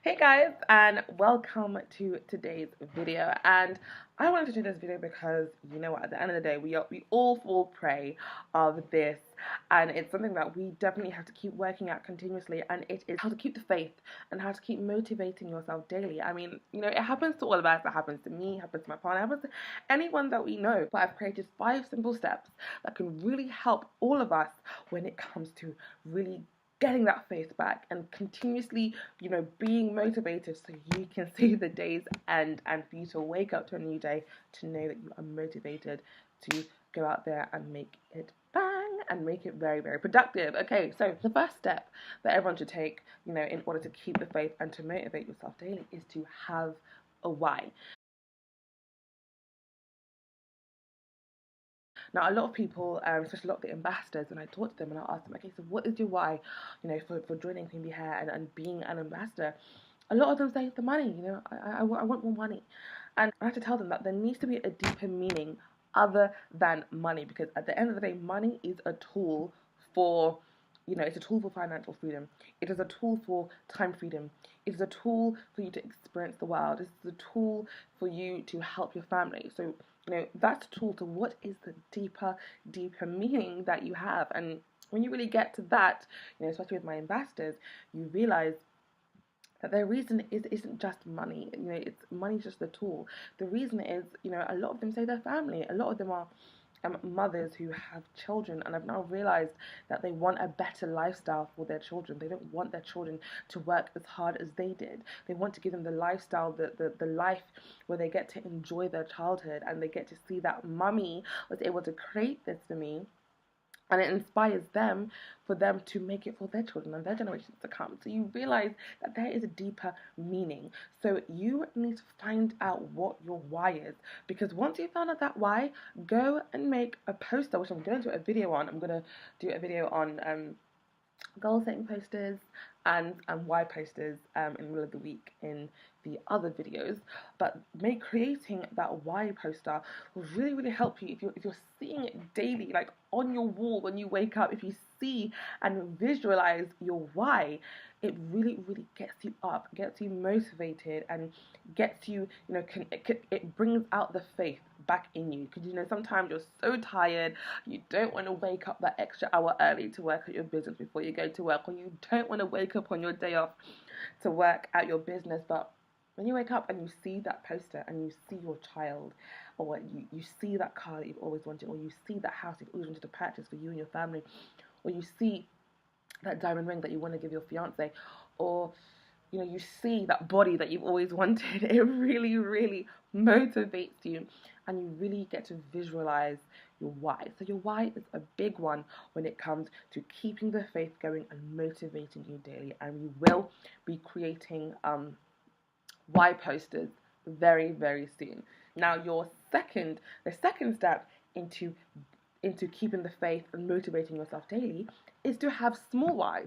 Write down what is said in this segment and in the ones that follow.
Hey guys, and welcome to today's video. And I wanted to do this video because you know what, at the end of the day we all fall prey of this, and it's something that we definitely have to keep working at continuously, and it is how to keep the faith and how to keep motivating yourself daily. I mean, it happens to all of us. It happens to me, it happens to my partner, it happens to anyone that we know. But I've created 5 simple steps that can really help all of us when it comes to really getting that faith back and continuously, being motivated so you can see the days end, and for you to wake up to a new day to know that you are motivated to go out there and make it bang and make it very, very productive. Okay, so the first step that everyone should take, in order to keep the faith and to motivate yourself daily is to have a why. Now, a lot of people, especially a lot of the ambassadors, when I talk to them and I ask them, okay, so what is your why, for joining Queen Bee Hair and being an ambassador? A lot of them say the money, I want more money. And I have to tell them that there needs to be a deeper meaning other than money, because at the end of the day, money is a tool for, it's a tool for financial freedom. It is a tool for time freedom. It is a tool for you to experience the world. It's a tool for you to help your family. So, that's a tool to what is the deeper meaning that you have. And when you really get to that, especially with my ambassadors, you realize that their reason isn't just money. It's money's just the tool. The reason is, a lot of them say their family. A lot of them are mothers who have children, and I've now realized that they want a better lifestyle for their children. They don't want their children to work as hard as they did. They want to give them the lifestyle, the life where they get to enjoy their childhood and they get to see that mummy was able to create this for me. And it inspires them for them to make it for their children and their generations to come. So you realize that there is a deeper meaning. So you need to find out what your why is. Because once you found out that why, go and make a poster, which I'm going to do a video on. I'm going to do a video on goal setting posters and why posters in the middle of the week in the other videos. But creating that why poster will really, really help you if you're seeing it daily, like on your wall when you wake up. If you see and visualize your why, it really, really gets you up, gets you motivated, and gets you, it brings out the faith back in you. Because sometimes you're so tired, you don't want to wake up that extra hour early to work at your business before you go to work, or you don't want to wake up on your day off to work at your business. But when you wake up and you see that poster and you see your child, or you see that car that you've always wanted, or you see that house you've always wanted to purchase for you and your family, or you see that diamond ring that you want to give your fiance, or you see that body that you've always wanted, it really, really motivates you, and you really get to visualize your why. So your why is a big one when it comes to keeping the faith going and motivating you daily. And we will be creating why posters very, very soon. Now, the second step into keeping the faith and motivating yourself daily is to have small whys.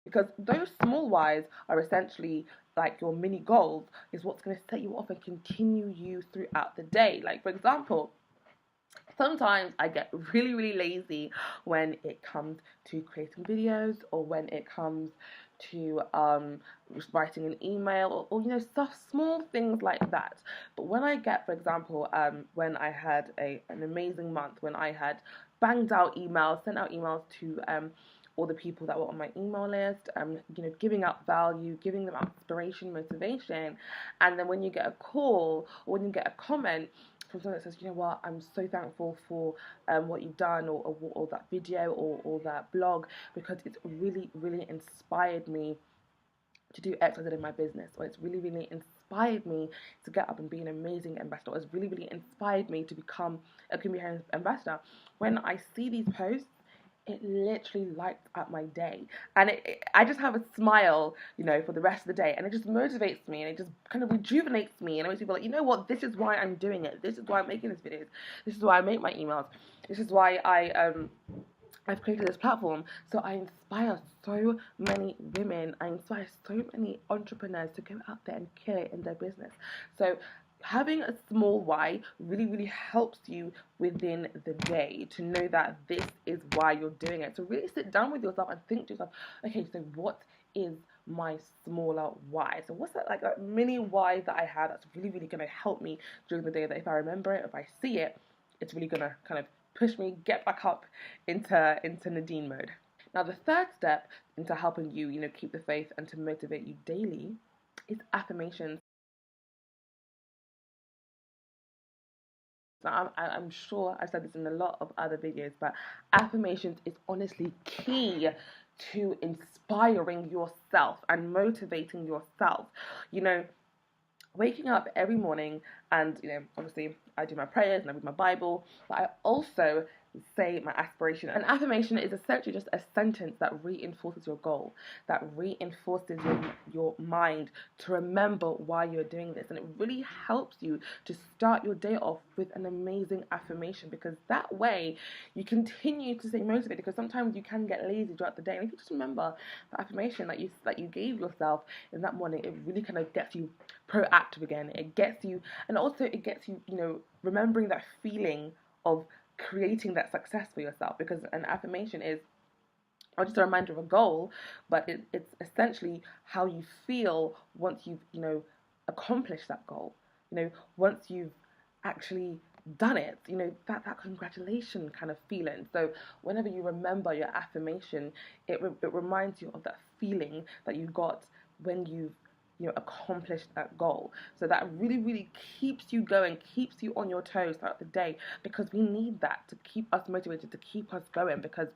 Because those small whys are essentially like your mini goals, is what's going to set you off and continue you throughout the day. Like, for example, sometimes I get really, really lazy when it comes to creating videos, or when it comes to writing an email, or stuff, small things like that. But when I get, for example, when I had an amazing month, when I had banged out emails, sent out emails to all the people that were on my email list, giving out value, giving them inspiration, motivation, and then when you get a call or when you get a comment from someone that says, what, I'm so thankful for what you've done, or that video, or that blog, because it's really, really inspired me to do X, Y, Z in my business, or it's really, really inspired me to get up and be an amazing ambassador, or it's really, really inspired me to become a Queen Bee Hair ambassador. When I see these posts, it literally lights up my day, and I just have a smile, for the rest of the day, and it just motivates me, and it just kind of rejuvenates me, and it makes me feel like, what, this is why I'm doing it, this is why I'm making these videos, this is why I make my emails, this is why I've created this platform. So I inspire so many women, I inspire so many entrepreneurs to go out there and kill it in their business. So having a small why really helps you within the day to know that this is why you're doing it. So really sit down with yourself and think to yourself, okay, so what is my smaller why? So what's that, like, that mini why that I have that's really going to help me during the day, that if I remember it, if I see it, it's really going to kind of push me, get back up into Nadine mode. Now, the third step into helping you, keep the faith and to motivate you daily is affirmations. Now, I'm sure I've said this in a lot of other videos, but affirmations is honestly key to inspiring yourself and motivating yourself. Waking up every morning and, obviously I do my prayers and I read my Bible, but I also say my aspiration. An affirmation is essentially just a sentence that reinforces your goal, that reinforces your mind to remember why you're doing this. And it really helps you to start your day off with an amazing affirmation, because that way you continue to stay motivated, because sometimes you can get lazy throughout the day. And if you just remember the affirmation that you gave yourself in that morning, it really kind of gets you proactive again. It gets you, and also it gets you, remembering that feeling of creating that success for yourself, because an affirmation is not just a reminder of a goal, but it's essentially how you feel once you've accomplished that goal. Once you've actually done it, that congratulation kind of feeling. So whenever you remember your affirmation, it reminds you of that feeling that you got when you've accomplished that goal. So that really keeps you going, keeps you on your toes throughout the day, because we need that to keep us motivated, to keep us going. Because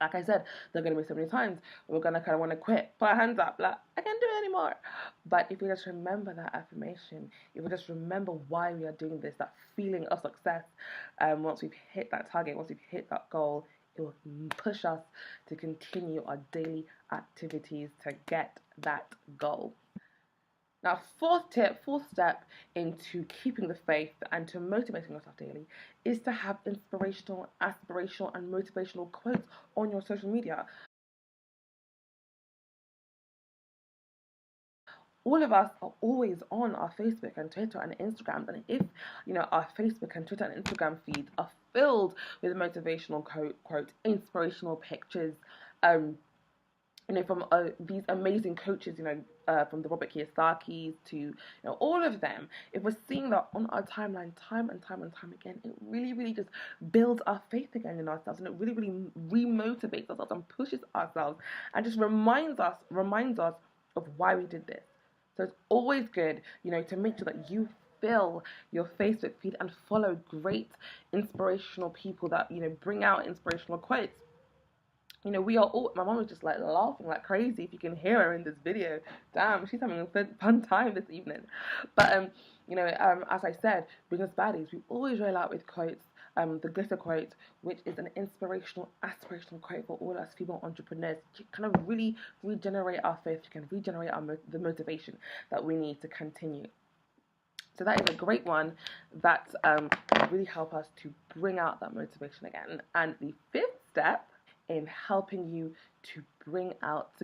like I said, there are going to be so many times we're going to kind of want to quit, put our hands up, like, I can't do it anymore. But if we just remember that affirmation, if we just remember why we are doing this, that feeling of success, once we've hit that target, once we've hit that goal, it will push us to continue our daily activities to get that goal. Now, fourth step into keeping the faith and to motivating yourself daily is to have inspirational, aspirational, and motivational quotes on your social media. All of us are always on our Facebook and Twitter and Instagram, and if our Facebook and Twitter and Instagram feeds are filled with motivational quotes, inspirational pictures, from these amazing coaches, from the Robert Kiyosakis to all of them, if we're seeing that on our timeline time and time again, it really just builds our faith again in ourselves, and it really remotivates ourselves and pushes ourselves and just reminds us of why we did this. So it's always good, to make sure that you fill your Facebook feed and follow great inspirational people that bring out inspirational quotes. We are all, my mom was just like laughing like crazy. If you can hear her in this video, damn, she's having a fun time this evening. But, as I said, Business Baddies, we always roll out with quotes, the glitter quote, which is an inspirational, aspirational quote for all us female entrepreneurs to kind of really regenerate our faith, to can regenerate the motivation that we need to continue. So that is a great one that will really help us to bring out that motivation again. And the fifth step in helping you to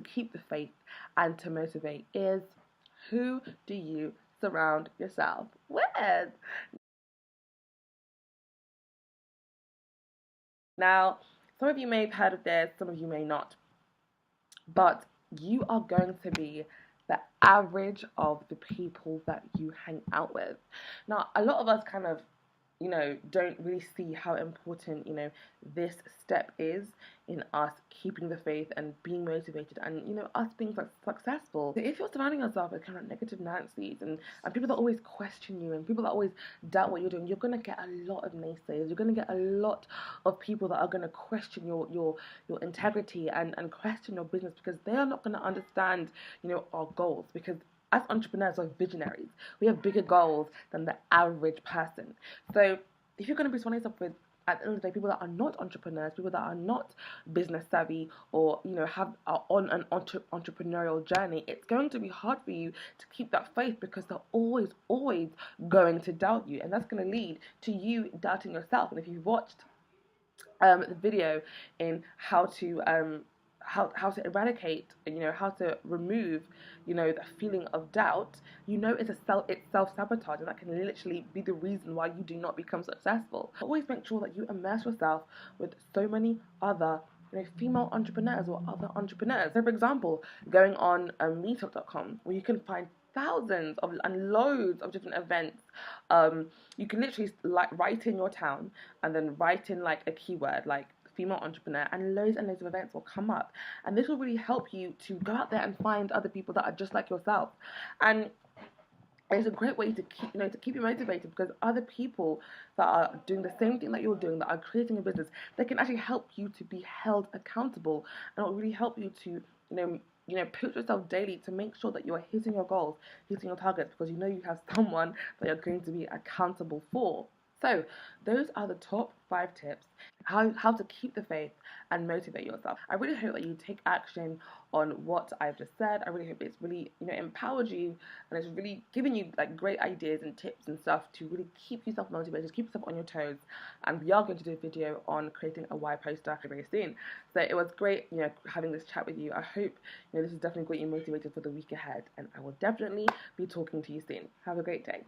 keep the faith and to motivate is, who do you surround yourself with? Now, some of you may have heard of this, some of you may not, but you are going to be the average of the people that you hang out with. Now, a lot of us kind of don't really see how important, this step is in us keeping the faith and being motivated and, us being successful. So if you're surrounding yourself with kind of negative Nancy's and people that always question you and people that always doubt what you're doing, you're going to get a lot of naysayers. You're going to get a lot of people that are going to question your integrity and question your business, because they are not going to understand, our goals, because as entrepreneurs, we're visionaries. We have bigger goals than the average person. So if you're going to be surrounding yourself with, at the end of the day, people that are not entrepreneurs, people that are not business savvy, or are on an entrepreneurial journey, it's going to be hard for you to keep that faith, because they're always going to doubt you, and that's going to lead to you doubting yourself. And if you've watched the video in how how to eradicate, how to remove, the feeling of doubt, it's self-sabotage, and that can literally be the reason why you do not become successful. Always make sure that you immerse yourself with so many other female entrepreneurs or other entrepreneurs. So, for example, going on meetup.com, where you can find thousands of and loads of different events. You can literally write in your town and then write in like a keyword like female entrepreneur, and loads of events will come up, and this will really help you to go out there and find other people that are just like yourself. And it's a great way to keep you motivated, because other people that are doing the same thing that you're doing, that are creating a business, they can actually help you to be held accountable, and it will really help you to push yourself daily to make sure that you are hitting your goals, hitting your targets, because you have someone that you're going to be accountable for. So those are the top 5 tips how to keep the faith and motivate yourself. I really hope that you take action on what I've just said. I really hope it's really empowered you, and it's really given you like great ideas and tips and stuff to really keep yourself motivated, keep yourself on your toes. And we are going to do a video on creating a why poster very soon. So it was great having this chat with you. I hope this has definitely got you motivated for the week ahead, and I will definitely be talking to you soon. Have a great day.